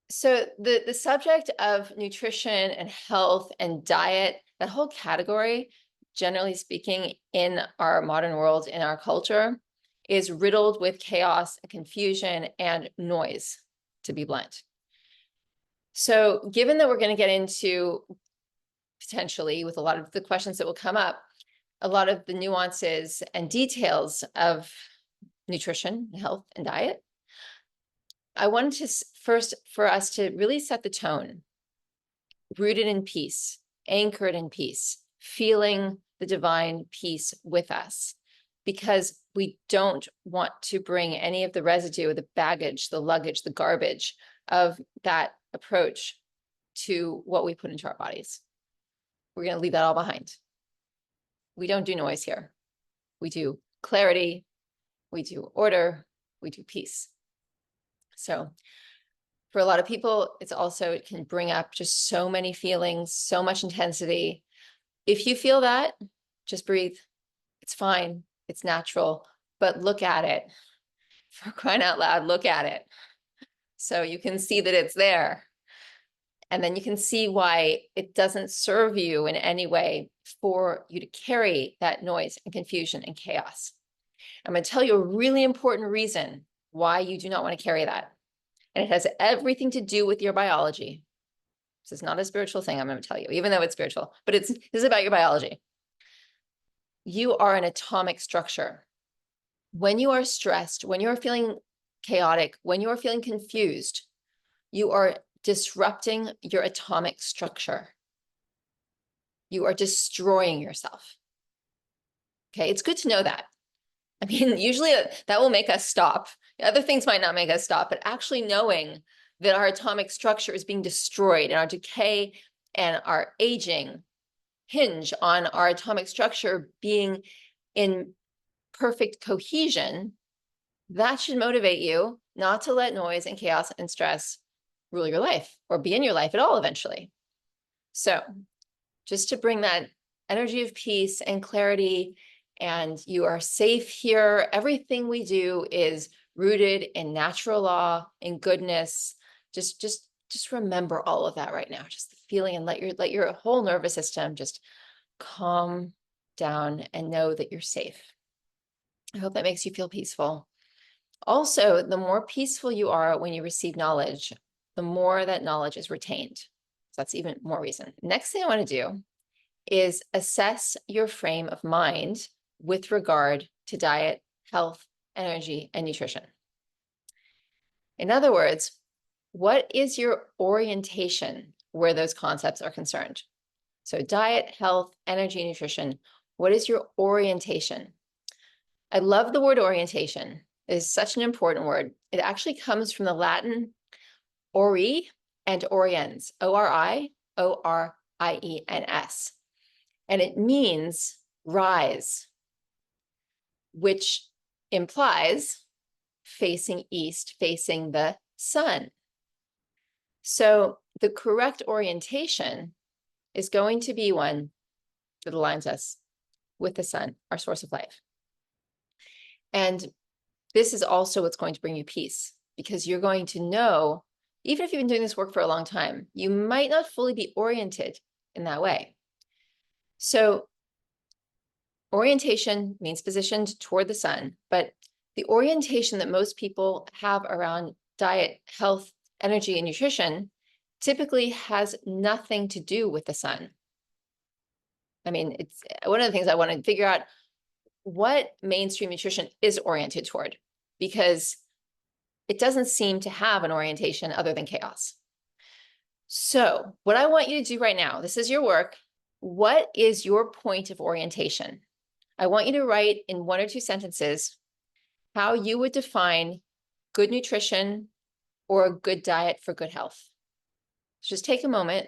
So the subject of nutrition and health and diet, that whole category, generally speaking, in our modern world, in our culture, is riddled with chaos and confusion and noise, to be blunt. So given that we're going to get into, potentially, with a lot of the questions that will come up, a lot of the nuances and details of nutrition, health, and diet, I wanted to first for us to really set the tone, rooted in peace, anchored in peace, feeling the divine peace with us, because we don't want to bring any of the residue, the baggage, the luggage, the garbage of that approach to what we put into our bodies. We're going to leave that all behind. We don't do noise here. We do clarity, we do order, we do peace. So for a lot of people, it can bring up just so many feelings, so much intensity. If you feel that, just breathe. It's fine. It's natural, but look at it. For crying out loud, look at it. So you can see that it's there. And then you can see why it doesn't serve you in any way for you to carry that noise and confusion and chaos. I'm going to tell you a really important reason why you do not want to carry that. And it has everything to do with your biology. This is not a spiritual thing, I'm going to tell you, even though it's spiritual, but this is about your biology. You are an atomic structure. When you are stressed, when you are feeling chaotic, when you are feeling confused, you are disrupting your atomic structure. You are destroying yourself. Okay, it's good to know that. I mean, usually that will make us stop. Other things might not make us stop, but actually knowing that our atomic structure is being destroyed and our decay and our aging hinge on our atomic structure being in perfect cohesion, that should motivate you not to let noise and chaos and stress rule your life or be in your life at all eventually. So just to bring that energy of peace and clarity, and you are safe here. Everything we do is rooted in natural law, in goodness. Just remember all of that right now. Just the feeling, and let your whole nervous system just calm down and know that you're safe. I hope that makes you feel peaceful. Also, the more peaceful you are when you receive knowledge, the more that knowledge is retained. So that's even more reason. Next thing I want to do is assess your frame of mind with regard to diet, health, energy, and nutrition. In other words, what is your orientation where those concepts are concerned? So diet, health, energy, nutrition, what is your orientation? I love the word orientation. It is such an important word. It actually comes from the Latin ori and oriens, O-R-I, O-R-I-E-N-S. And it means rise, which implies facing east, facing the sun. So the correct orientation is going to be one that aligns us with the sun, our source of life. And this is also what's going to bring you peace, because you're going to know, even if you've been doing this work for a long time, you might not fully be oriented in that way. So orientation means positioned toward the sun, but the orientation that most people have around diet, health, energy, and nutrition typically has nothing to do with the sun. I mean, it's one of the things I want to figure out, what mainstream nutrition is oriented toward, because it doesn't seem to have an orientation other than chaos. So what I want you to do right now, this is your work. What is your point of orientation? I want you to write in 1 or 2 sentences how you would define good nutrition or a good diet for good health. So just take a moment.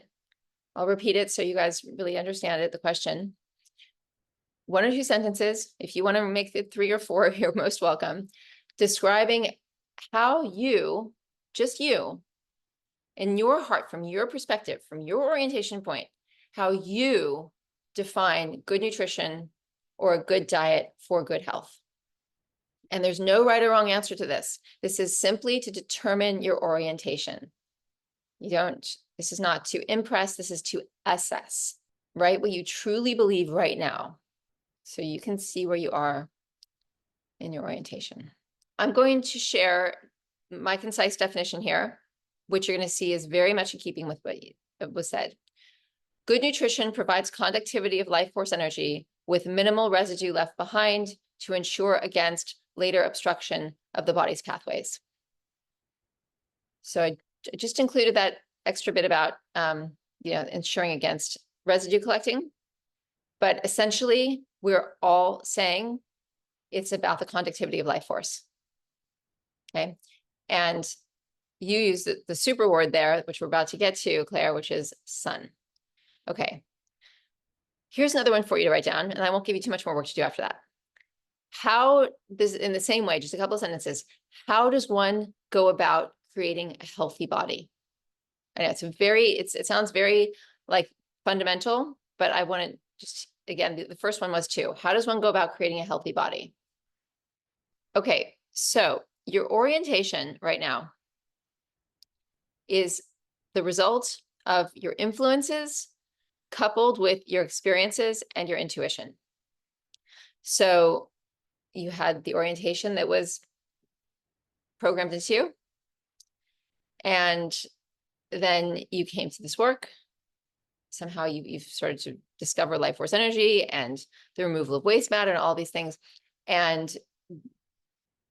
I'll repeat it so you guys really understand it, the question. 1 or 2 sentences. If you want to make it 3 or 4, you're most welcome. Describing how you, just you, in your heart, from your perspective, from your orientation point, how you define good nutrition or a good diet for good health. And there's no right or wrong answer to this. This is simply to determine your orientation. This is not to impress, this is to assess, right? What you truly believe right now. So you can see where you are in your orientation. I'm going to share my concise definition here, which you're going to see is very much in keeping with what was said. Good nutrition provides conductivity of life force energy with minimal residue left behind to ensure against later obstruction of the body's pathways. So I just included that extra bit about ensuring against residue collecting. But essentially, we're all saying it's about the conductivity of life force. Okay. And you use the super word there, which we're about to get to, Claire, which is sun. Okay. Here's another one for you to write down, and I won't give you too much more work to do after that. How does, in the same way, just a couple of sentences, how does one go about creating a healthy body? I know it sounds very like fundamental, but I want to just, again, the first one was too. How does one go about creating a healthy body? Okay, so your orientation right now is the result of your influences coupled with your experiences and your intuition. So you had the orientation that was programmed into you, and then you came to this work. Somehow you've started to discover life force energy and the removal of waste matter and all these things. And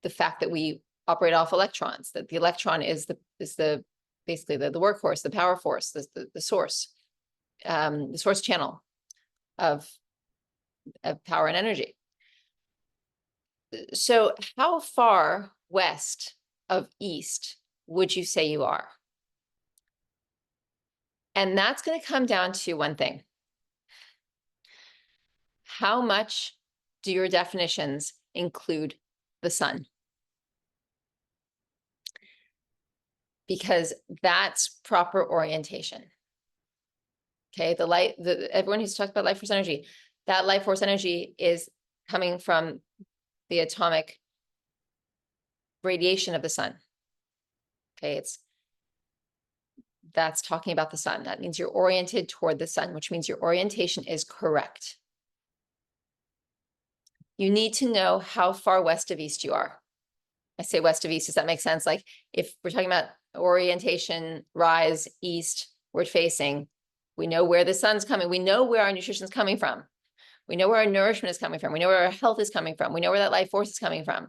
the fact that we operate off electrons, that the electron is basically the workhorse, the power force, the source channel of power and energy. So how far west of east would you say you are? And that's going to come down to one thing. How much do your definitions include the sun? Because that's proper orientation. Okay, everyone who's talked about life force energy, that life force energy is coming from the atomic radiation of the sun. Okay, that's talking about the sun. That means you're oriented toward the sun, which means your orientation is correct. You need to know how far west of east you are. I say west of east, does that make sense? Like if we're talking about orientation, rise, east, we're facing, we know where the sun's coming. We know where our nutrition is coming from. We know where our nourishment is coming from. We know where our health is coming from. We know where that life force is coming from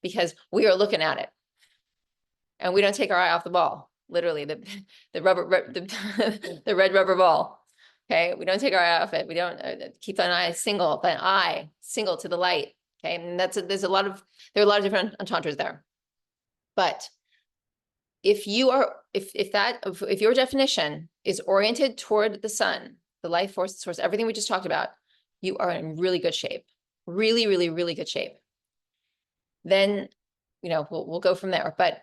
because we are looking at it and we don't take our eye off the ball. Literally the red rubber ball. Okay. We don't take our eye off it. We don't keep an eye single to the light. Okay. And there are a lot of different entendres there. But if your definition is oriented toward the sun, the life force, the source, everything we just talked about, you are in really good shape, really, really, really good shape. Then, we'll go from there. But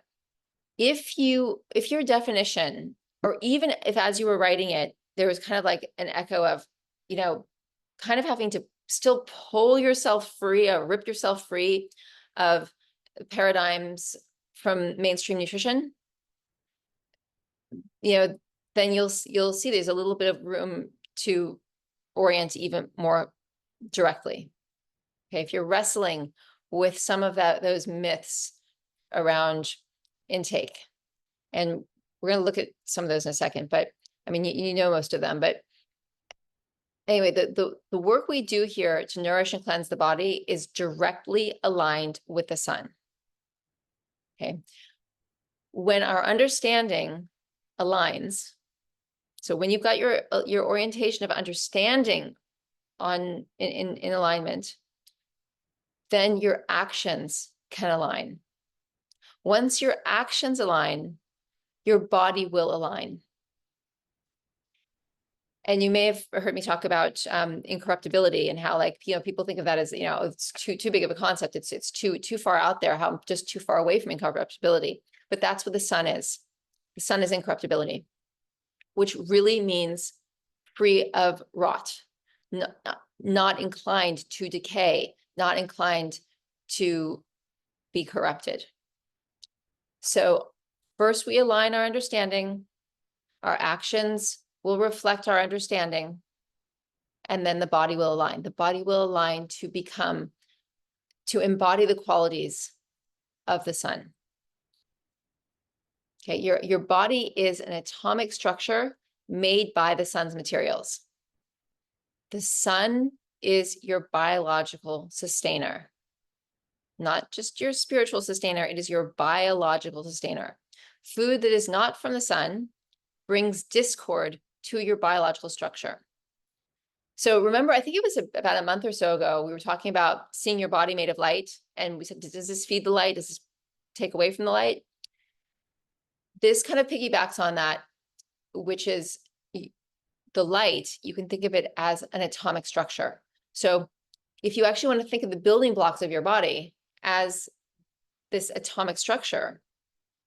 if your definition, or even if as you were writing it, there was kind of like an echo of, kind of having to still pull yourself free or rip yourself free of paradigms from mainstream nutrition, then you'll see there's a little bit of room to orient even more directly. Okay, if you're wrestling with some of those myths around intake, and we're going to look at some of those in a second, but I mean, you know most of them, but anyway, the work we do here to nourish and cleanse the body is directly aligned with the sun. Okay, when our understanding aligns, so when you've got your orientation of understanding in alignment, then your actions can align. Once your actions align, your body will align. And you may have heard me talk about incorruptibility and how, like, people think of that as, it's too big of a concept. It's too far out there, how I'm just too far away from incorruptibility. But that's what the sun is. The sun is incorruptibility, which really means free of rot, not inclined to decay, not inclined to be corrupted. So first we align our understanding, our actions will reflect our understanding, and then the body will align. The body will align to embody the qualities of the sun. Okay, your body is an atomic structure made by the sun's materials. The sun is your biological sustainer, not just your spiritual sustainer, it is your biological sustainer. Food that is not from the sun brings discord to your biological structure. So remember, I think it was about a month or so ago, we were talking about seeing your body made of light. And we said, does this feed the light? Does this take away from the light? This kind of piggybacks on that, which is the light, you can think of it as an atomic structure. So if you actually want to think of the building blocks of your body as this atomic structure,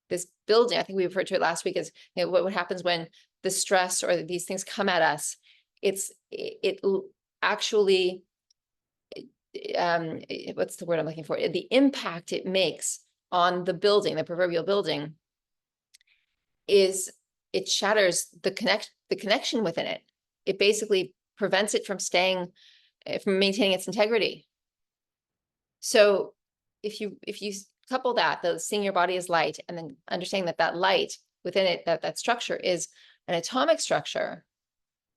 this building, I think we referred to it last week as, you know, what happens when the stress or these things come at us. It actually, what's the word I'm looking for? The impact it makes on the building, the proverbial building, is it shatters the connection within it. It basically prevents it from from maintaining its integrity. So if you couple that, seeing your body as light, and then understanding that light within it, that structure is an atomic structure,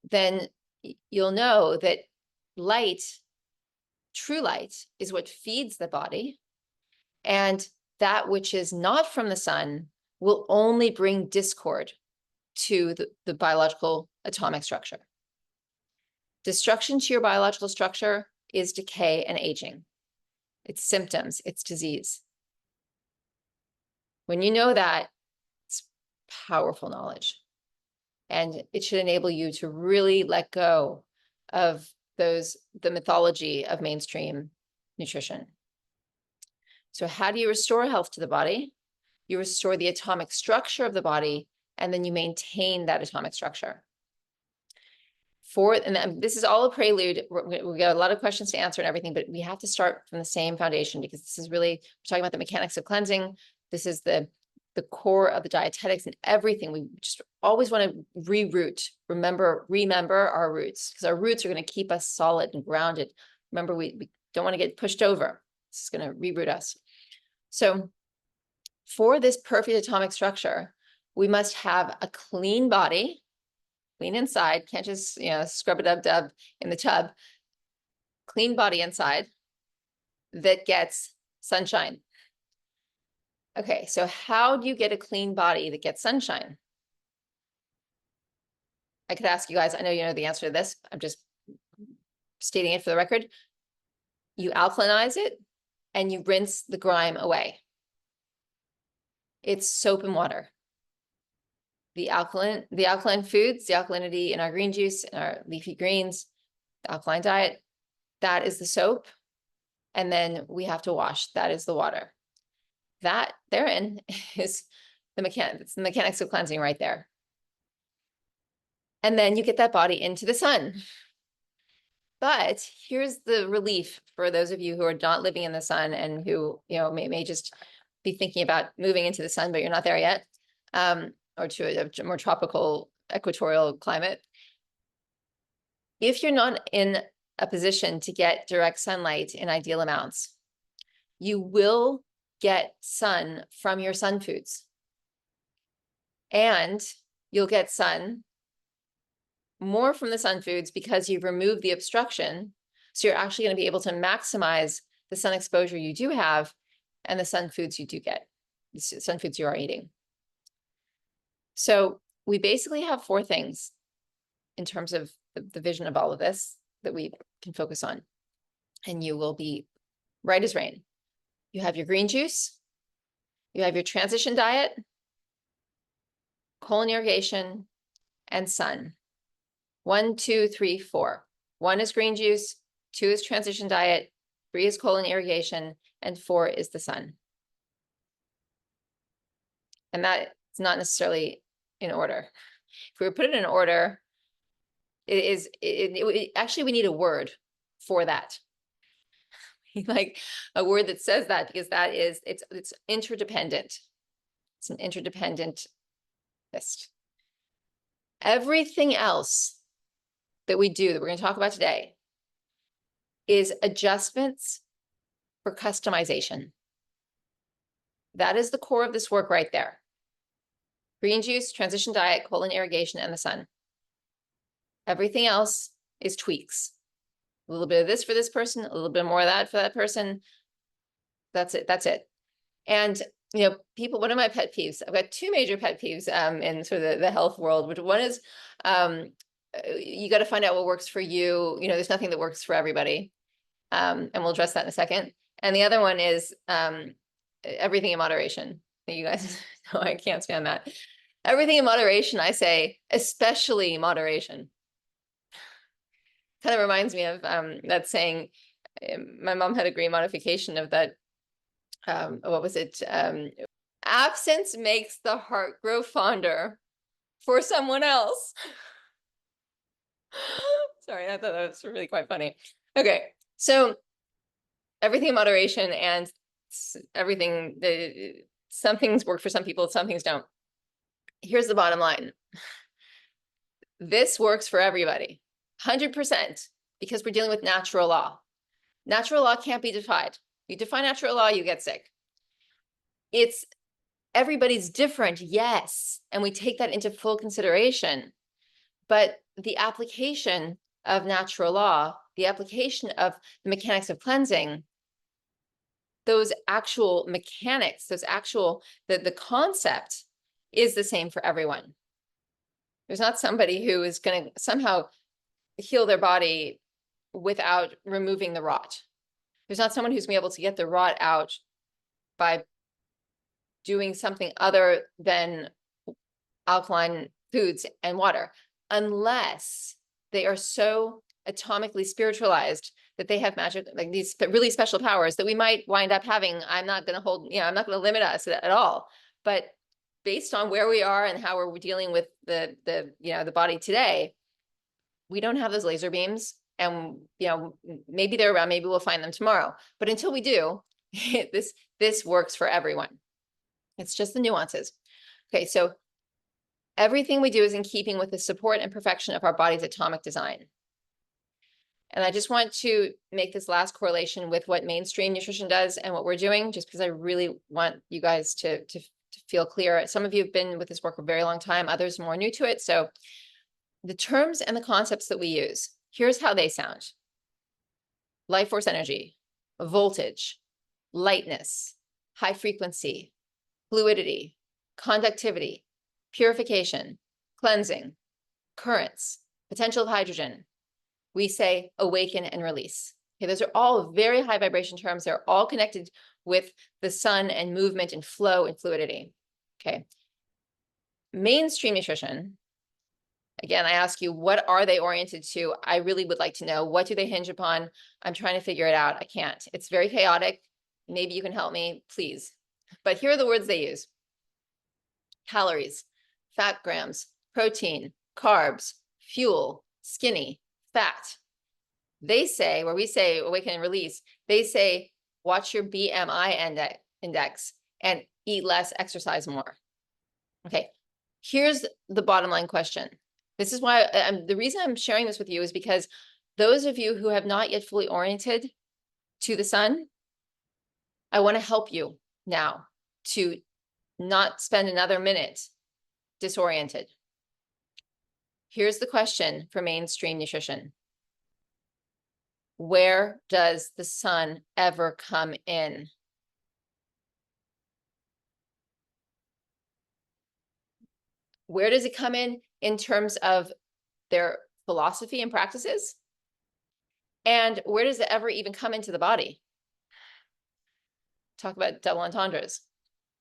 then you'll know that light, true light, is what feeds the body, and that which is not from the sun will only bring discord to the biological atomic structure. Destruction to your biological structure is decay and aging. It's symptoms, it's disease. When you know that, it's powerful knowledge. And it should enable you to really let go of the mythology of mainstream nutrition. So how do you restore health to the body? You restore the atomic structure of the body, and then you maintain that atomic structure. And this is all a prelude. We got a lot of questions to answer and everything, but we have to start from the same foundation, because this is really, we're talking about the mechanics of cleansing. This is the core of the dietetics and everything. We just always want to remember our roots, because our roots are going to keep us solid and grounded. Remember, we don't want to get pushed over. This is going to reroot us. So for this perfect atomic structure, we must have a clean body, clean inside, can't just, scrub a dub in the tub. Clean body inside that gets sunshine. Okay, so how do you get a clean body that gets sunshine? I could ask you guys, I know you know the answer to this. I'm just stating it for the record. You alkalinize it and you rinse the grime away. It's soap and water. The alkaline foods, the alkalinity in our green juice, in our leafy greens, the alkaline diet, that is the soap. And then we have to wash, that is the water. That therein is it's the mechanics of cleansing right there. And then you get that body into the sun. But here's the relief for those of you who are not living in the sun and who, may just be thinking about moving into the sun, but you're not there yet, or to a more tropical equatorial climate. If you're not in a position to get direct sunlight in ideal amounts, you will get sun from your sun foods. And you'll get sun more from the sun foods because you've removed the obstruction. So you're actually going to be able to maximize the sun exposure you do have and the sun foods you do get, the sun foods you are eating. So we basically have 4 things in terms of the vision of all of this that we can focus on. And you will be right as rain. You have your green juice, you have your transition diet, colon irrigation, and sun. 1, 2, 3, 4. 1 is green juice, 2 is transition diet, 3 is colon irrigation, and 4 is the sun. And that's not necessarily in order. If we were put it in order, actually, we need a word for that. Like a word that says that, because that is, it's interdependent. It's an interdependent list. Everything else that we do that we're going to talk about today is adjustments for customization. That is the core of this work right there. Green juice, transition diet, colon irrigation, and the sun. Everything else is tweaks. A little bit of this for this person, a little bit more of that for that person. That's it. That's it. And people, one of my pet peeves, I've got two major pet peeves in sort of the health world, which one is you got to find out what works for you. There's nothing that works for everybody. And we'll address that in a second. And the other one is everything in moderation. You guys know I can't stand that. Everything in moderation, I say, especially moderation. Kind of reminds me of that saying, my mom had a great modification of that. What was it? Absence makes the heart grow fonder for someone else. Sorry, I thought that was really quite funny. Okay, so everything in moderation, and everything, some things work for some people, some things don't. Here's the bottom line. This works for everybody, 100%, because we're dealing with natural law. Natural law can't be defied. You defy natural law, you get sick. It's everybody's different, yes, and we take that into full consideration. But the application of natural law, the application of the mechanics of cleansing, those actual mechanics, the concept is the same for everyone. There's not somebody who is going to somehow heal their body without removing the rot. There's not someone who's going to be able to get the rot out by doing something other than alkaline foods and water, unless they are so atomically spiritualized that they have magic, like these really special powers that we might wind up having. I'm not going to hold, I'm not going to limit us at all. But based on where we are and how we're dealing with the body today, we don't have those laser beams. And maybe they're around, maybe we'll find them tomorrow. But until we do, this works for everyone. It's just the nuances. Okay, so everything we do is in keeping with the support and perfection of our body's atomic design. And I just want to make this last correlation with what mainstream nutrition does and what we're doing, just because I really want you guys to feel clear. Some of you have been with this work for a very long time, others more new to it. So the terms and the concepts that we use, here's how they sound. Life force energy, voltage, lightness, high frequency, fluidity, conductivity, purification, cleansing, currents, potential of hydrogen. We say awaken and release. Okay, those are all very high vibration terms. They're all connected with the sun and movement and flow and fluidity. Okay. Mainstream nutrition, again, I ask you, what are they oriented to? I really would like to know. What do they hinge upon? I'm trying to figure it out. I can't. It's very chaotic. Maybe you can help me, please. But here are the words they use. Calories, fat grams, protein, carbs, fuel, skinny, fat. They say, where we say awaken and release, they say, watch your BMI index and eat less, exercise more. Okay, here's the bottom line question. This is why the reason I'm sharing this with you is because those of you who have not yet fully oriented to the sun, I want to help you now to not spend another minute disoriented. Here's the question for mainstream nutrition. Where does the sun ever come in? Where does it come in terms of their philosophy and practices? And where does it ever even come into the body? Talk about double entendres.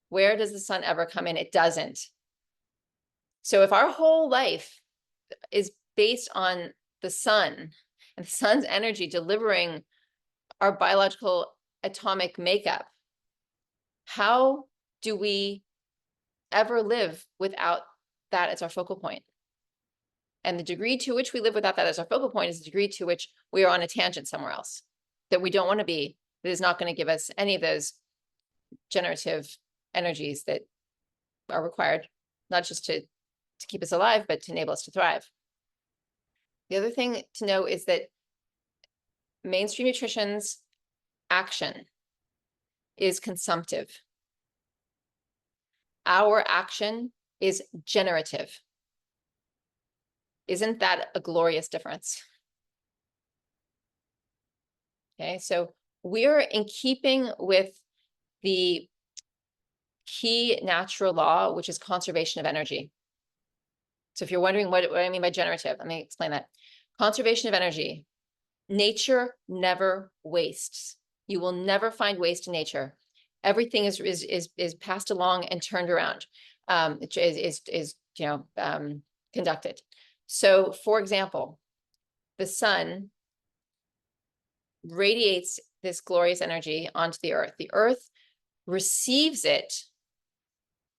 Where does the sun ever come in? It doesn't. So if our whole life is based on the sun and the sun's energy delivering our biological atomic makeup, how do we ever live without that as our focal point? And the degree to which we live without that as our focal point is the degree to which we are on a tangent somewhere else that we don't want to be, that is not going to give us any of those generative energies that are required, not just to to keep us alive, but to enable us to thrive. The other thing to know is that mainstream nutrition's action is consumptive. Our action is generative. Isn't that a glorious difference? Okay, so we're in keeping with the key natural law, which is conservation of energy. So if you're wondering what I mean by generative, let me explain that. Conservation of energy. Nature never wastes. You will never find waste in nature. Everything is passed along and turned around. Conducted. So, for example, the sun radiates this glorious energy onto the earth. The earth receives it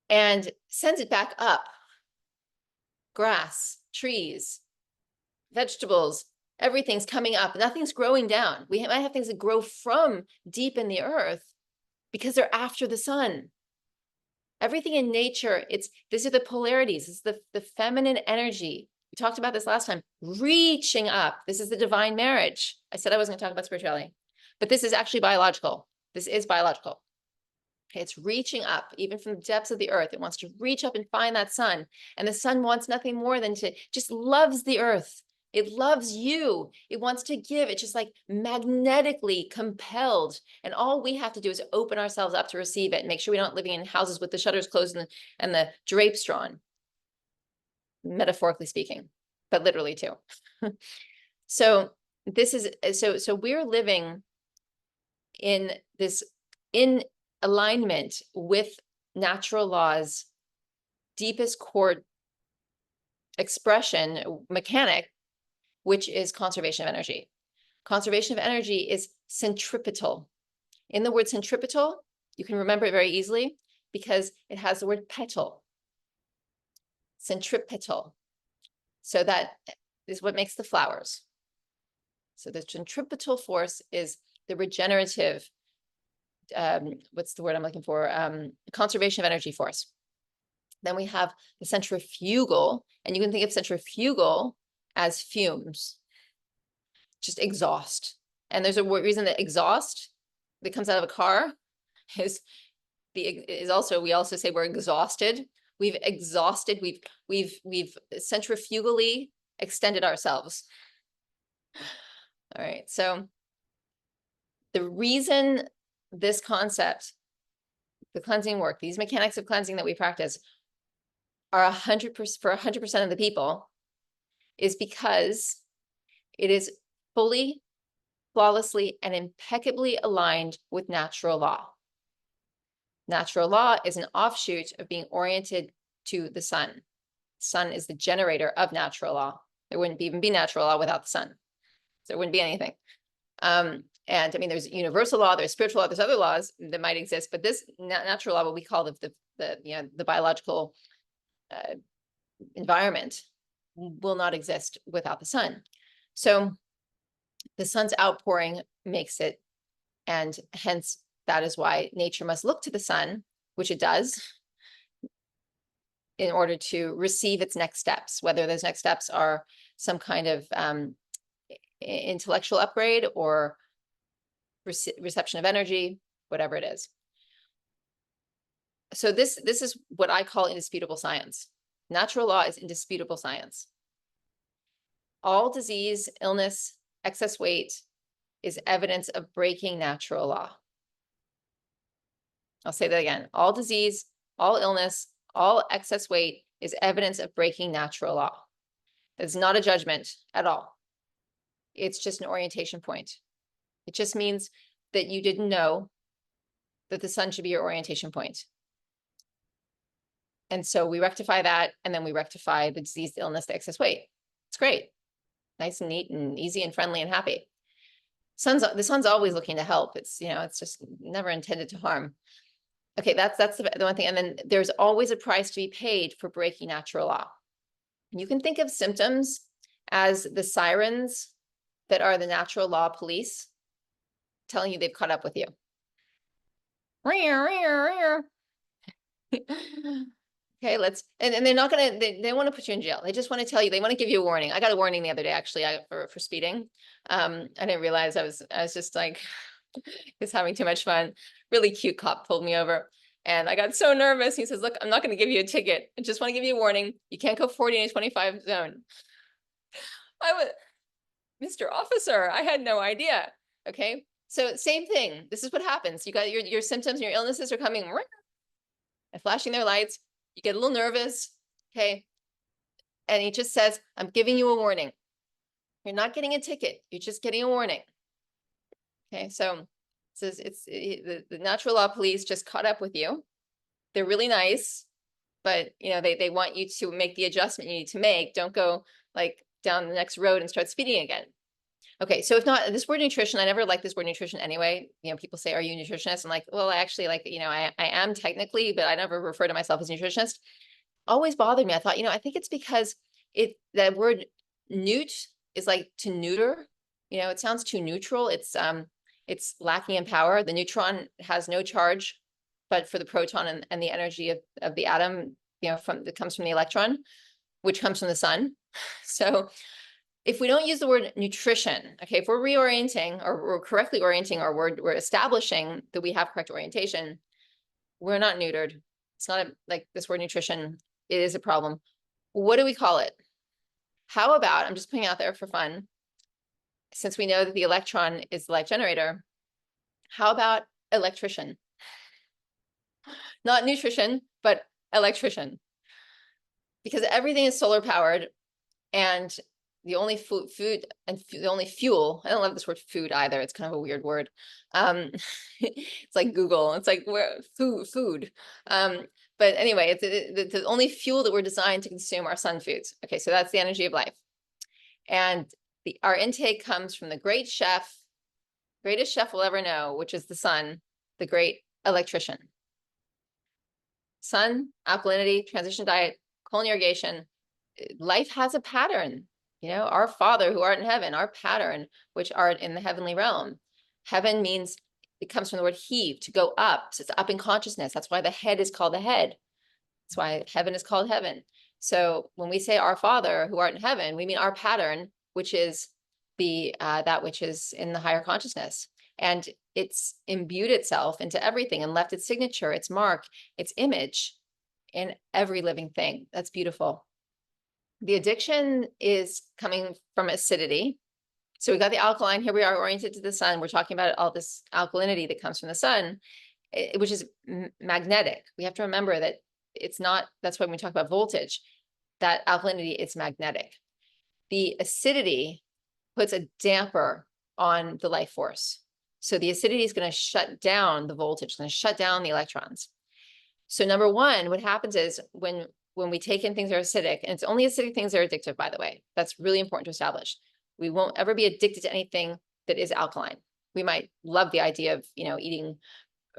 and sends it back up. Grass, trees, vegetables, everything's coming up. Nothing's growing down. We might have things that grow from deep in the earth because they're after the sun. Everything in nature, these are the polarities. This is the feminine energy. We talked about this last time, reaching up. This is the divine marriage. I said I wasn't going to talk about spirituality, but this is actually biological. This is biological. Okay, it's reaching up, even from the depths of the earth. It wants to reach up and find that sun. And the sun wants nothing more than just loves the earth. It loves you. It wants to give. It's just like magnetically compelled. And all we have to do is open ourselves up to receive it and make sure we're not living in houses with the shutters closed and the drapes drawn, metaphorically speaking, but literally too. So we're living in alignment with natural law's deepest core expression mechanic, which is conservation of energy. Conservation of energy is centripetal. In the word centripetal, you can remember it very easily because it has the word petal. Centripetal. So that is what makes the flowers. So the centripetal force is the regenerative, what's the word I'm looking for? Conservation of energy force. Then we have the centrifugal, and you can think of centrifugal as fumes, just exhaust. And there's a reason that exhaust that comes out of a car we also say we're exhausted. We've exhausted, we've centrifugally extended ourselves. All right, so the reason this concept, the cleansing work, these mechanics of cleansing that we practice are 100% for 100% of the people is because it is fully, flawlessly, and impeccably aligned with natural law. Natural law is an offshoot of being oriented to the sun. Sun is the generator of natural law. There wouldn't even be natural law without the sun. So there wouldn't be anything. And I mean, there's universal law, there's spiritual law, there's other laws that might exist, but this natural law, what we call the biological environment, will not exist without the sun. So the sun's outpouring makes it, and hence that is why nature must look to the sun, which it does, in order to receive its next steps, whether those next steps are some kind of intellectual upgrade or reception of energy, whatever it is. So this is what I call indisputable science. Natural law is indisputable science. All disease, illness, excess weight is evidence of breaking natural law. I'll say that again. All disease, all illness, all excess weight is evidence of breaking natural law. It's not a judgment at all. It's just an orientation point. It just means that you didn't know that the sun should be your orientation point. And so we rectify that, and then we rectify the disease, the illness, the excess weight. It's great. Nice and neat and easy and friendly and happy. The sun's always looking to help. It's just never intended to harm. Okay, that's the one thing. And then there's always a price to be paid for breaking natural law. You can think of symptoms as the sirens that are the natural law police telling you they've caught up with you. Okay, and they're not gonna, they want to put you in jail. They just want to tell you, they want to give you a warning. I got a warning the other day, actually, for speeding. I didn't realize I was just like, just having too much fun. Really cute cop pulled me over. And I got so nervous. He says, look, I'm not going to give you a ticket. I just want to give you a warning. You can't go 40 in a 25 zone. I was, Mr. Officer, I had no idea. Okay. So same thing. This is what happens. You got your symptoms and your illnesses are coming and flashing their lights. You get a little nervous. Okay. And he just says, I'm giving you a warning. You're not getting a ticket. You're just getting a warning. Okay. So the natural law police just caught up with you. They're really nice, but they want you to make the adjustment you need to make. Don't go like down the next road and start speeding again. Okay, so if not, this word nutrition, I never liked this word nutrition anyway. People say, are you a nutritionist? I'm like, well, I actually I am technically, but I never refer to myself as a nutritionist. Always bothered me. I thought, I think it's because that word newt is like to neuter. It sounds too neutral. It's lacking in power. The neutron has no charge, but for the proton and the energy of the atom, that comes from the electron, which comes from the sun. So if we don't use the word nutrition, okay, if we're reorienting or we're correctly orienting our word, we're establishing that we have correct orientation, we're not neutered. It's not like this word nutrition, it is a problem. What do we call it? How about, I'm just putting out there for fun, since we know that the electron is the life generator, how about electrician? Not nutrition, but electrician. Because everything is solar powered, and the only food and the only fuel, I don't love this word food either. It's kind of a weird word. It's like Google. It's like where food. But anyway, it's the only fuel that we're designed to consume are sun foods. Okay, so that's the energy of life. And our intake comes from the greatest chef we'll ever know, which is the sun, the great electrician. Sun, alkalinity, transition diet, colon irrigation. Life has a pattern. Our Father who art in heaven, our pattern, which art in the heavenly realm. Heaven means, it comes from the word heave, to go up. So it's up in consciousness. That's why the head is called the head. That's why heaven is called heaven. So when we say our Father who art in heaven, we mean our pattern, which is that which is in the higher consciousness. And it's imbued itself into everything and left its signature, its mark, its image in every living thing. That's beautiful. The addiction is coming from acidity. So we got the alkaline, here we are oriented to the sun. We're talking about all this alkalinity that comes from the sun, which is magnetic. We have to remember that it's not, that's why when we talk about voltage, that alkalinity is magnetic. The acidity puts a damper on the life force. So the acidity is going to shut down the voltage, going to shut down the electrons. So number one, what happens is when we take in things that are acidic, and it's only acidic things that are addictive, by the way, that's really important to establish. We won't ever be addicted to anything that is alkaline. We might love the idea of, eating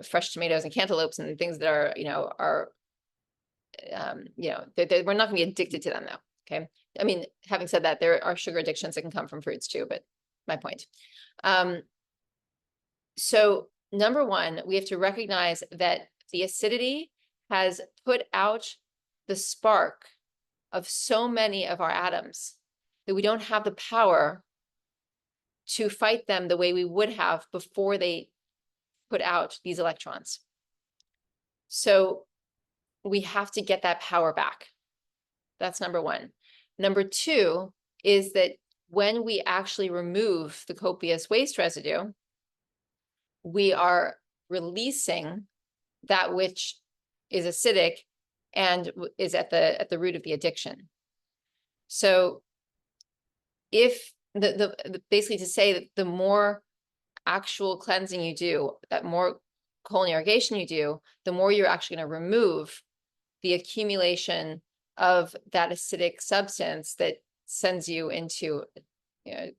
fresh tomatoes and cantaloupes and things that are, we're not gonna be addicted to them though, okay? I mean, having said that, there are sugar addictions that can come from fruits too, but my point. So number one, we have to recognize that the acidity has put out the spark of so many of our atoms that we don't have the power to fight them the way we would have before they put out these electrons. So we have to get that power back. That's number one. Number two is that when we actually remove the copious waste residue, we are releasing that which is acidic and is at the root of the addiction. So if basically to say that the more actual cleansing you do, that more colon irrigation you do, the more you're actually going to remove the accumulation of that acidic substance that sends you into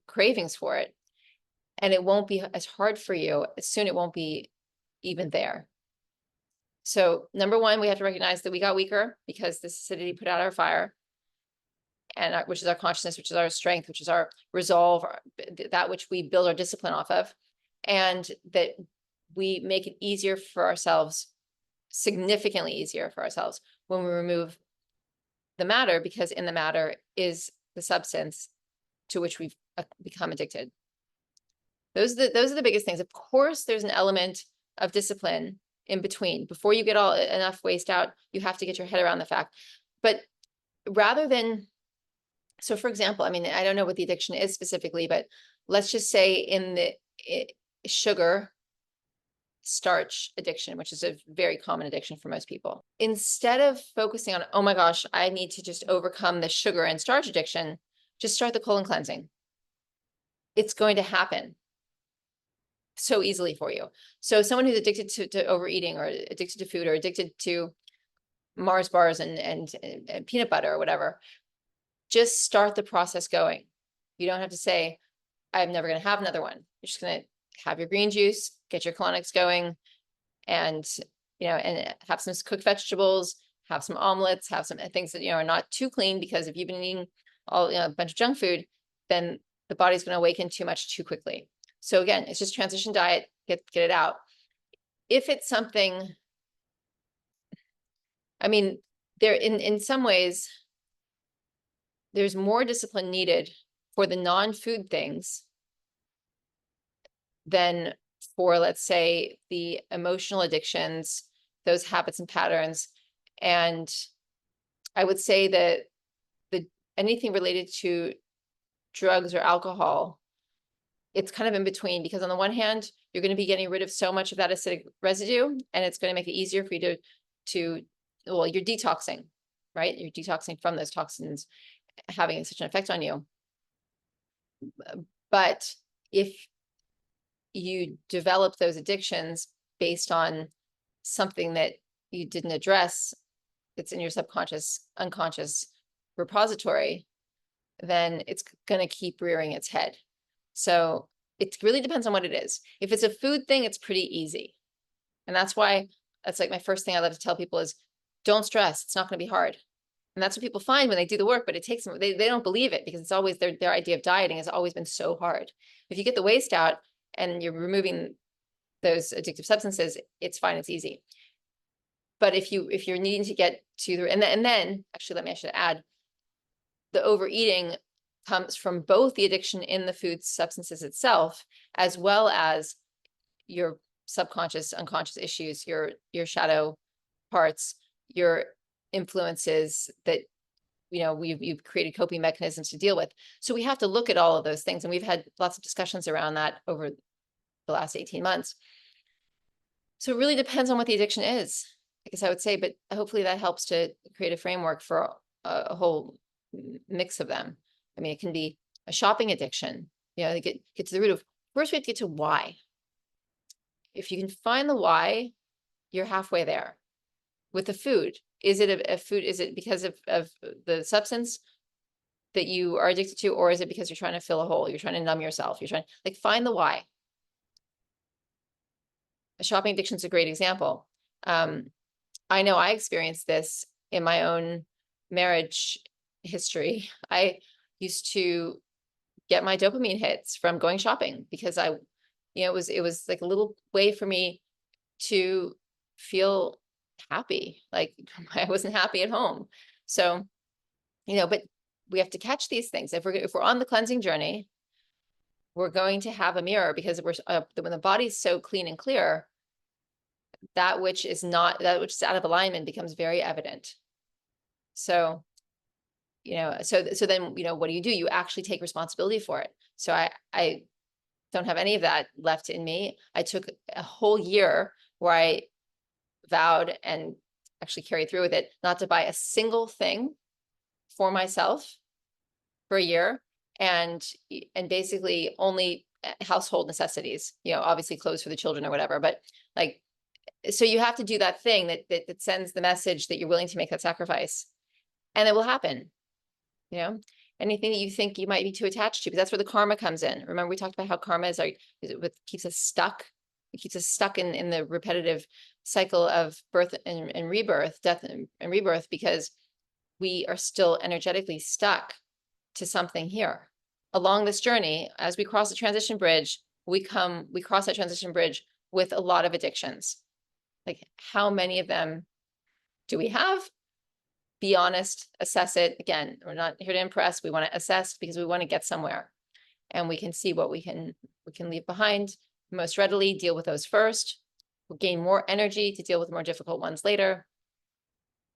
cravings for it. And it won't be as hard for you. Soon it won't be even there. So number one, we have to recognize that we got weaker because this acidity put out our fire, and which is our consciousness, which is our strength, which is our resolve, that which we build our discipline off of, and that we make it easier for ourselves, significantly easier for ourselves, when we remove the matter, because in the matter is the substance to which we've become addicted. Those are the biggest things. Of course, there's an element of discipline in between. Before you get enough waste out, you have to get your head around the fact. But rather than, so for example, I mean, I don't know what the addiction is specifically, but let's just say in the sugar starch addiction, which is a very common addiction for most people. Instead of focusing on, oh my gosh, I need to just overcome the sugar and starch addiction, just start the colon cleansing. It's going to happen so easily for you. So someone who's addicted to overeating, or addicted to food, or addicted to Mars bars and peanut butter or whatever, just start the process going. You don't have to say, I'm never going to have another one. You're just going to have your green juice, get your colonics going, and, you know, and have some cooked vegetables, have some omelets, have some things that, you know, are not too clean, because if you've been eating a bunch of junk food, then the body's going to awaken too much too quickly. So again, it's just transition diet, get it out. If it's something, I mean, there in some ways, there's more discipline needed for the non-food things than for, let's say, the emotional addictions, those habits and patterns. And I would say that anything related to drugs or alcohol, it's kind of in between, because on the one hand, you're going to be getting rid of so much of that acidic residue, and it's going to make it easier for you well, you're detoxing, right? You're detoxing from those toxins having such an effect on you. But if you develop those addictions based on something that you didn't address, it's in your subconscious, unconscious repository, then it's going to keep rearing its head. So it really depends on what it is. If it's a food thing, it's pretty easy. And that's why, that's like my first thing I love to tell people is, don't stress. It's not going to be hard. And that's what people find when they do the work, but it takes them, they don't believe it, because it's always their idea of dieting has always been so hard. If you get the waste out and you're removing those addictive substances, it's fine, it's easy. But if you're needing to get to the, and then actually, I should add, the overeating comes from both the addiction in the food substances itself, as well as your subconscious, unconscious issues, your shadow parts, your influences that, you know, you've created coping mechanisms to deal with. So we have to look at all of those things. And we've had lots of discussions around that over the last 18 months. So it really depends on what the addiction is, I guess I would say, but hopefully that helps to create a framework for a whole mix of them. I mean, it can be a shopping addiction, you know, get to the root of, first we have to get to why. If you can find the why, you're halfway there. With the food, is it a food? Is it because of the substance that you are addicted to, or is it because you're trying to fill a hole? You're trying to numb yourself. You're trying, like, find the why. A shopping addiction is a great example. I know I experienced this in my own marriage history. I used to get my dopamine hits from going shopping, because you know, it was like a little way for me to feel happy. Like, I wasn't happy at home. So, you know, but we have to catch these things. If we're on the cleansing journey, we're going to have a mirror, because when the body's so clean and clear, that which is out of alignment becomes very evident. So, you know, so then, you know, what do? You actually take responsibility for it. So I don't have any of that left in me. I took a whole year where I vowed, and actually carried through with it, not to buy a single thing for myself for a year, and basically only household necessities, you know, obviously clothes for the children or whatever, but like, so you have to do that thing that sends the message that you're willing to make that sacrifice, and it will happen. You know, anything that you think you might be too attached to, because that's where the karma comes in. Remember, we talked about how karma is what keeps us stuck. It keeps us stuck in the repetitive cycle of birth and rebirth, death and rebirth, because we are still energetically stuck to something here. Along this journey, as we cross the transition bridge, we cross that transition bridge with a lot of addictions. Like, how many of them do we have? be honest, assess it. Again, we're not here to impress. We want to assess because we want to get somewhere, and we can see what we can leave behind most readily, deal with those first. We'll gain more energy to deal with more difficult ones later.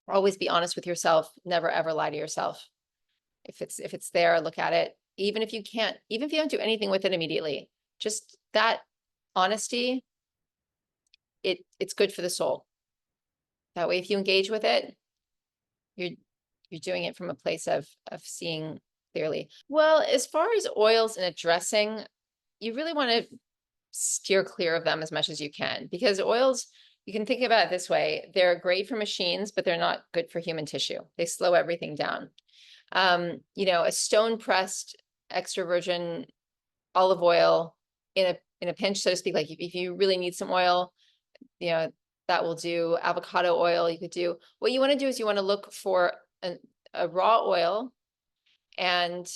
Always be honest with yourself. Never ever lie to yourself. If it's there, look at it. Even if you don't do anything with it immediately, just that honesty, it's good for the soul. That way, if you engage with it, you're doing it from a place of seeing clearly. Well, as far as oils in a dressing, you really want to steer clear of them as much as you can, because oils, you can think about it this way: they're great for machines, but they're not good for human tissue. They slow everything down. A stone pressed extra virgin olive oil in a pinch, so to speak, like if you really need some oil, that will do. Avocado oil, you could do. What you want to do is you want to look for a raw oil, and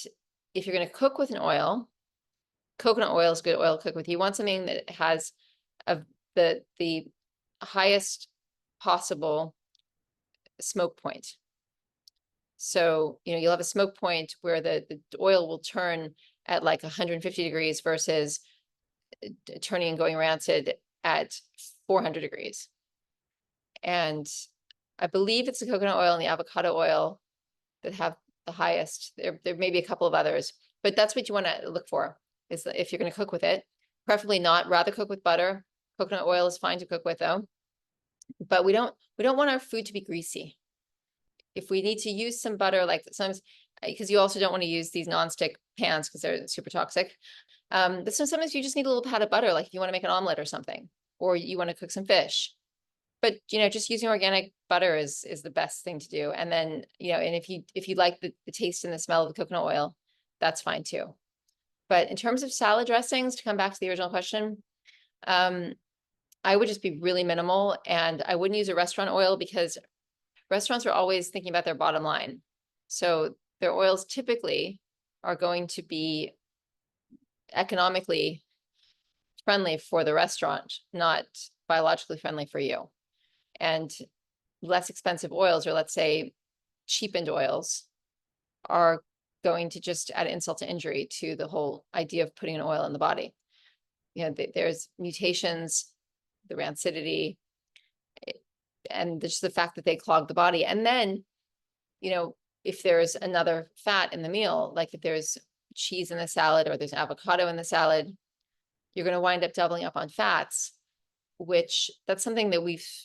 if you're going to cook with an oil, coconut oil is good oil to cook with. You want something that has the highest possible smoke point. So, you'll have a smoke point where the oil will turn at like 150 degrees versus turning and going rancid at 400 degrees. And I believe it's the coconut oil and the avocado oil that have the highest. There may be a couple of others, but that's what you want to look for, is that if you're going to cook with it, preferably not, rather cook with butter. Coconut oil is fine to cook with though, but we don't want our food to be greasy. If we need to use some butter, like sometimes, because you also don't want to use these nonstick pans because they're super toxic. But sometimes you just need a little pat of butter, like if you want to make an omelet or something, or you want to cook some fish. But just using organic butter is the best thing to do. And then and if you like the taste and the smell of the coconut oil, that's fine too. But in terms of salad dressings, to come back to the original question, I would just be really minimal, and I wouldn't use a restaurant oil because restaurants are always thinking about their bottom line. So their oils typically are going to be economically friendly for the restaurant, not biologically friendly for you. And less expensive oils, or let's say cheapened oils, are going to just add insult to injury to the whole idea of putting an oil in the body. There's mutations, the rancidity, and just the fact that they clog the body. And then, if there's another fat in the meal, like if there's cheese in the salad or there's avocado in the salad, you're going to wind up doubling up on fats, which that's something that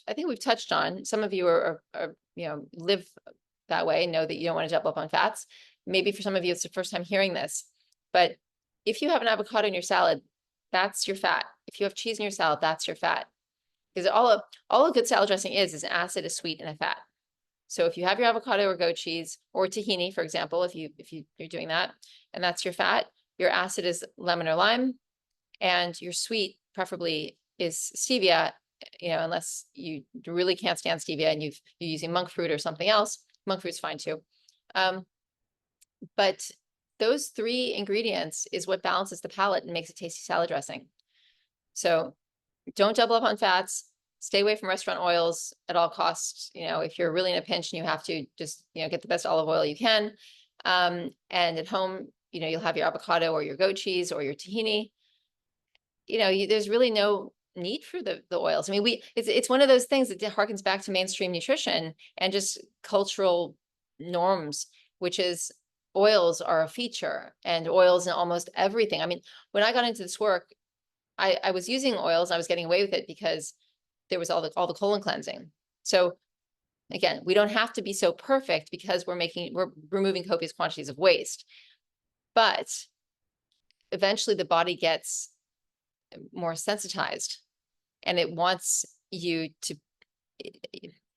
I think we've touched on. Some of you are live that way, know that you don't want to double up on fats. Maybe for some of you, it's the first time hearing this, but if you have an avocado in your salad, that's your fat. If you have cheese in your salad, that's your fat. Because all a good salad dressing is an acid, a sweet, and a fat. So if you have your avocado or goat cheese or tahini, for example, if you're doing that, and that's your fat, your acid is lemon or lime, and your sweet preferably is stevia, unless you really can't stand stevia and you're using monk fruit or something else. Monk fruit's fine too. But those three ingredients is what balances the palate and makes a tasty salad dressing. So don't double up on fats. Stay away from restaurant oils at all costs. If you're really in a pinch and you have to, just get the best olive oil you can. And at home, you'll have your avocado or your goat cheese or your tahini. There's really no need for the oils. I mean, it's one of those things that harkens back to mainstream nutrition and just cultural norms, which is oils are a feature, and oils in almost everything. I mean, when I got into this work, I was using oils. I was getting away with it because there was all the colon cleansing. So again, we don't have to be so perfect because we're removing copious quantities of waste, but eventually the body gets more sensitized, and it wants you to,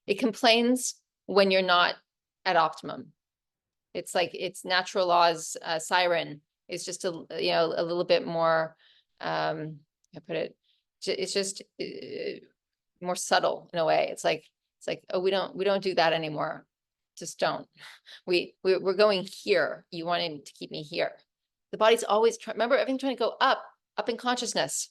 it complains when you're not at optimum. It's like its natural laws, siren is just a little bit more, it's just more subtle in a way. It's like, oh, we don't do that anymore. Just don't. We're going here. You wanted to keep me here. The body's always remember, everything's trying to go up in consciousness.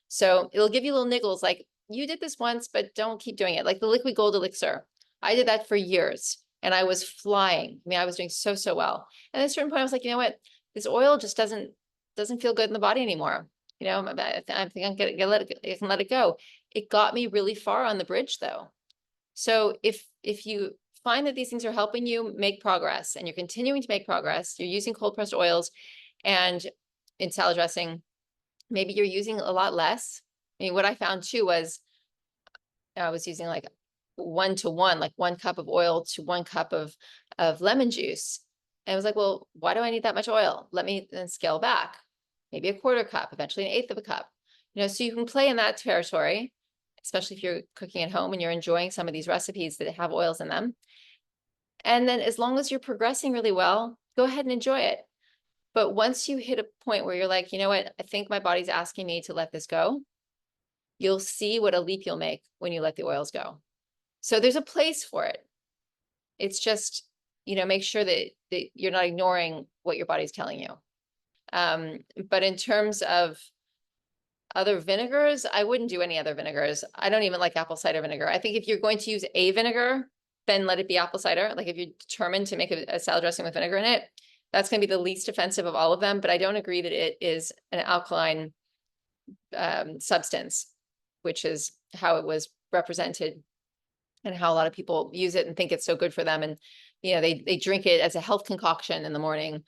So it'll give you little niggles like, you did this once, but don't keep doing it. Like the liquid gold elixir. I did that for years. and I was flying. I mean, I was doing so, so well. And at a certain point, I was like, you know what? This oil just doesn't feel good in the body anymore. You know, I think I'm gonna let it, I can let it go. It got me really far on the bridge though. So if you find that these things are helping you make progress and you're continuing to make progress, you're using cold pressed oils and in salad dressing, maybe you're using a lot less. I mean, what I found too was I was using like 1 to 1, like 1 cup of oil to 1 cup of lemon juice. And I was like, well, why do I need that much oil? Let me then scale back, maybe a 1/4 cup, eventually 1/8 of a cup. You know, so you can play in that territory, especially if you're cooking at home and you're enjoying some of these recipes that have oils in them. And then as long as you're progressing really well, go ahead and enjoy it. But once you hit a point where you're like, you know what, I think my body's asking me to let this go, you'll see what a leap you'll make when you let the oils go. So there's a place for it. It's just, you know, make sure that you're not ignoring what your body's telling you. But in terms of other vinegars, I wouldn't do any other vinegars. I don't even like apple cider vinegar. I think if you're going to use a vinegar, then let it be apple cider. Like if you're determined to make a salad dressing with vinegar in it, that's going to be the least offensive of all of them. But I don't agree that it is an alkaline substance, which is how it was represented and how a lot of people use it and think it's so good for them. And, you know, they drink it as a health concoction in the morning.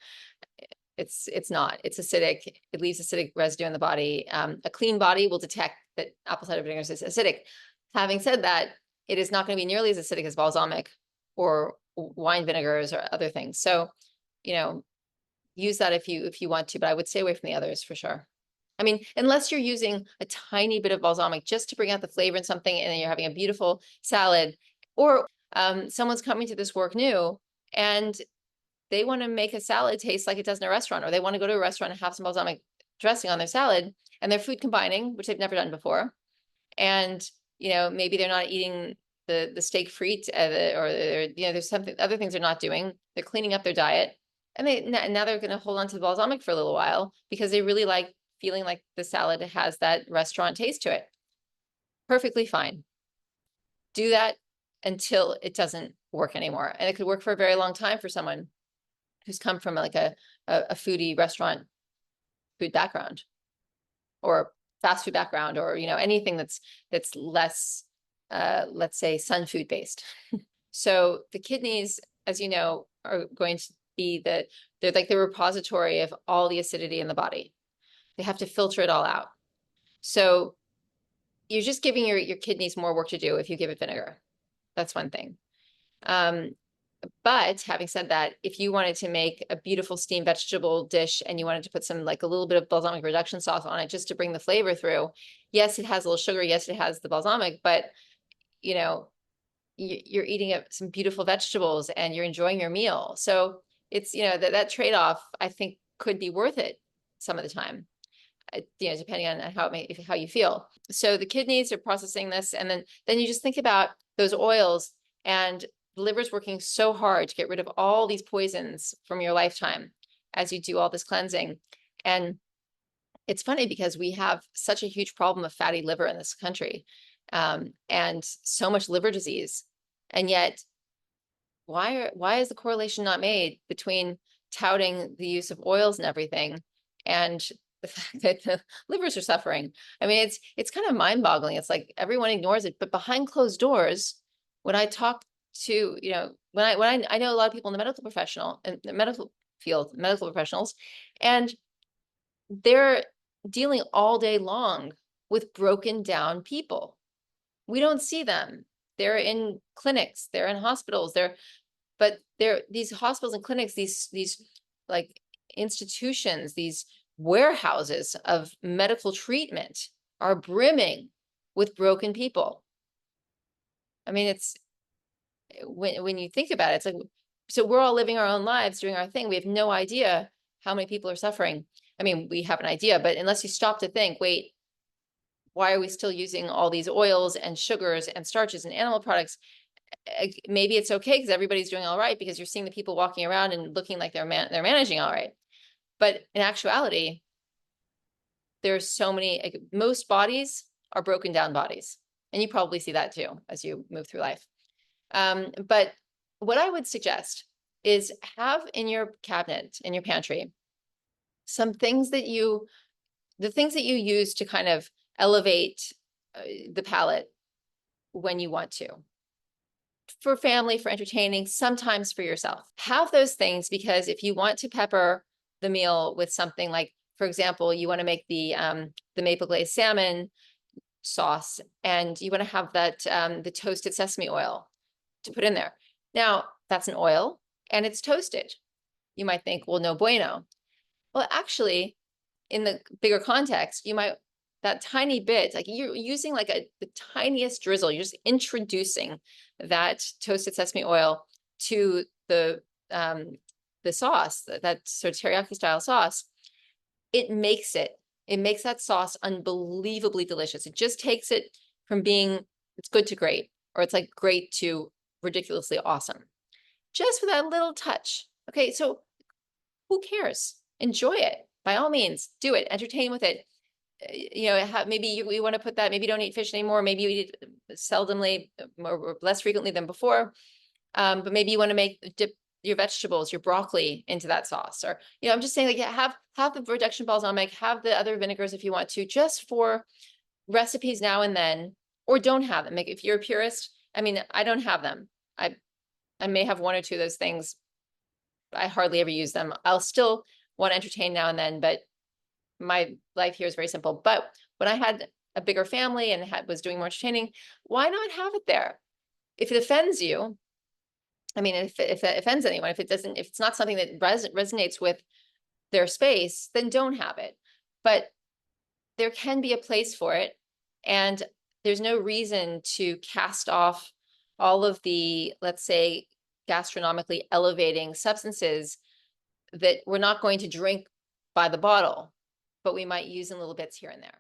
It's not, it's acidic. It leaves acidic residue in the body. A clean body will detect that apple cider vinegar is acidic. Having said that, it is not going to be nearly as acidic as balsamic or wine vinegars or other things. So, you know, use that if you want to, but I would stay away from the others for sure. I mean, unless you're using a tiny bit of balsamic just to bring out the flavor in something, and then you're having a beautiful salad, or someone's coming to this work new and they want to make a salad taste like it does in a restaurant, or they want to go to a restaurant and have some balsamic dressing on their salad, and they're food combining, which they've never done before. And, you know, maybe they're not eating the steak frite, or you know, there's something, other things they're not doing. They're cleaning up their diet, and now they're going to hold on to the balsamic for a little while because they really like feeling like the salad has that restaurant taste to it. Perfectly fine. Do that until it doesn't work anymore. And it could work for a very long time for someone who's come from like a foodie restaurant food background, or fast food background, or, you know, anything that's less, let's say, sun food based. So the kidneys, as you know, are going to be they're like the repository of all the acidity in the body. They have to filter it all out. So you're just giving your kidneys more work to do if you give it vinegar. That's one thing. But having said that, if you wanted to make a beautiful steamed vegetable dish and you wanted to put some, like a little bit of balsamic reduction sauce on it just to bring the flavor through, yes, it has a little sugar. Yes, it has the balsamic, but, you know, you're eating some beautiful vegetables and you're enjoying your meal. So it's, you know, that trade-off, I think, could be worth it some of the time, you know, depending on how you feel. So the kidneys are processing this, and then you just think about those oils, and the liver's working so hard to get rid of all these poisons from your lifetime as you do all this cleansing. And it's funny because we have such a huge problem of fatty liver in this country, and so much liver disease. And yet, why is the correlation not made between touting the use of oils and everything and the fact that the livers are suffering? I mean, it's kind of mind-boggling. It's like everyone ignores it, but behind closed doors, when I talk to, you know, when I know a lot of people in the medical field, medical professionals, and they're dealing all day long with broken down people. We don't see them. They're in clinics, they're in hospitals, but these hospitals and clinics, these like institutions, these warehouses of medical treatment are brimming with broken people. I mean, it's when you think about it, it's like, so we're all living our own lives, doing our thing. We have no idea how many people are suffering. I mean, we have an idea, but unless you stop to think, wait, why are we still using all these oils and sugars and starches and animal products? Maybe it's okay because everybody's doing all right, because you're seeing the people walking around and looking like they're managing all right. But in actuality, there's so many, like, most bodies are broken down bodies. And you probably see that too as you move through life. But what I would suggest is have in your cabinet, in your pantry, some things that the things that you use to kind of elevate the palate when you want to. For family, for entertaining, sometimes for yourself. Have those things, because if you want to pepper the meal with something like, for example, you want to make the maple glazed salmon sauce, and you want to have that the toasted sesame oil to put in there. Now, that's an oil and it's toasted. You might think, well, no bueno. Well, actually, in the bigger context, you might, that tiny bit, like you're using like the tiniest drizzle, you're just introducing that toasted sesame oil to the sauce, that sort of teriyaki style sauce. It makes that sauce unbelievably delicious. It just takes it from being, it's good to great, or it's like great to ridiculously awesome. Just for that little touch. Okay, so who cares? Enjoy it. By all means, do it. Entertain with it. You know, maybe you want to put that, maybe you don't eat fish anymore. Maybe you eat it seldomly or less frequently than before. But maybe you want to dip your vegetables, your broccoli into that sauce. Or, you know, I'm just saying, like, yeah, have the reduction balsamic, have the other vinegars if you want to, just for recipes now and then, or don't have them. Like, if you're a purist, I mean, I don't have them. I may have one or two of those things. I hardly ever use them. I'll still want to entertain now and then, but my life here is very simple. But when I had a bigger family and was doing more entertaining, why not have it there? If it offends you, I mean, if it offends anyone, if it's not something that resonates with their space, then don't have it. But there can be a place for it, and there's no reason to cast off all of the, let's say, gastronomically elevating substances that we're not going to drink by the bottle, but we might use in little bits here and there.